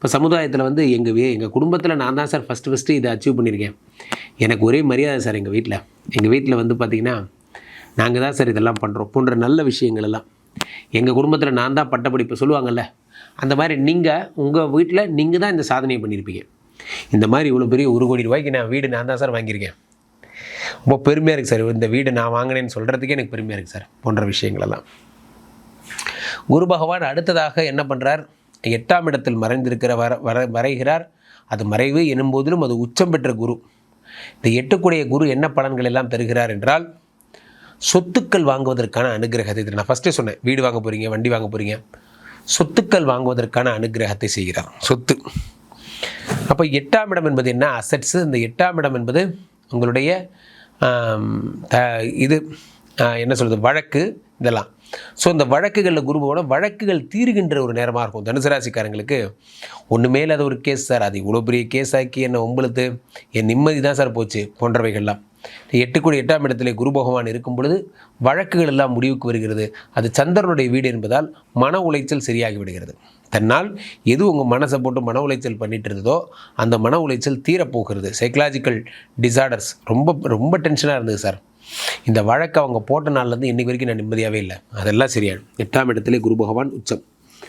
இப்போ சமுதாயத்தில் வந்து எங்கள் குடும்பத்தில் நான் தான் சார் ஃபஸ்ட்டு இதை அச்சீவ் பண்ணியிருக்கேன். எனக்கு ஒரே மரியாதை சார் எங்கள் வீட்டில் வந்து பார்த்திங்கன்னா நாங்கள் தான் சார் இதெல்லாம் பண்ணுறோம் போன்ற நல்ல விஷயங்கள் எல்லாம் எங்கள் குடும்பத்தில் நான் தான் பட்டப்படிப்பு சொல்லுவாங்கள்ல, அந்த மாதிரி நீங்கள் உங்கள் வீட்டில் நீங்கள் தான் இந்த சாதனையை பண்ணியிருப்பீங்க. இந்த மாதிரி இவ்வளோ பெரிய 1 கோடி ரூபாய்க்கு நான் தான் சார் வாங்கியிருக்கேன். ரொம்ப பெருமையாக இருக்குது சார். இந்த வீடு நான் வாங்கினேன்னு சொல்கிறதுக்கே எனக்கு பெருமையாக இருக்குது சார் போன்ற விஷயங்களெல்லாம். குரு பகவான் அடுத்ததாக என்ன பண்ணுறார்? 8ஆம் இடத்தில் மறைந்திருக்கிற வரைகிறார். அது மறைவு எனும்போதிலும் அது உச்சம் பெற்ற குரு. இந்த 8 குரு என்ன பலன்கள் எல்லாம் தருகிறார் என்றால், சொத்துக்கள் வாங்குவதற்கான அனுகிரகத்தை. நான் ஃபஸ்ட்டே சொன்னேன், வீடு வாங்க போகிறீங்க, வண்டி வாங்க போகிறீங்க, சொத்துக்கள் வாங்குவதற்கான அனுகிரகத்தை செய்கிறார். சொத்து. அப்போ 8ஆம் இடம் என்பது என்ன? அசட்ஸு. இந்த 8ஆம் இடம் என்பது உங்களுடைய என்ன சொல்கிறது, வழக்கு, இதெல்லாம். ஸோ இந்த வழக்குகளில் குருவோட வழக்குகள் தீருகின்ற ஒரு நேரமாக இருக்கும். தனுசு ராசிக்காரங்களுக்கு ஒன்று மேலே அது ஒரு கேஸ் சார், அது இவ்வளோ பெரிய கேஸ் ஆக்கி என்னை உங்களுக்கு என் நிம்மதி தான் சார் போச்சு போன்றவைகள்லாம். 8ஆம் இடத்திலே குரு பகவான் இருக்கும் பொழுது வழக்குகள் எல்லாம் முடிவுக்கு வருகிறது. அது சந்திரனுடைய வீடு என்பதால் மன உளைச்சல் சரியாகி விடுகிறது. தன்னால் எது உங்கள் மனசை போட்டு மன உளைச்சல் பண்ணிட்டு இருந்ததோ அந்த மன உளைச்சல் தீரப்போகிறது. சைக்கலாஜிக்கல் டிசார்டர்ஸ் ரொம்ப டென்ஷனாக இருந்தது சார், இந்த வழக்கு அவங்க போட்ட நாள்லேருந்து இன்றைக்கு வரைக்கும் நான் நிம்மதியாகவே இல்லை, அதெல்லாம் சரியாயிடும். 8ஆம் இடத்திலே குரு பகவான் உச்சம்.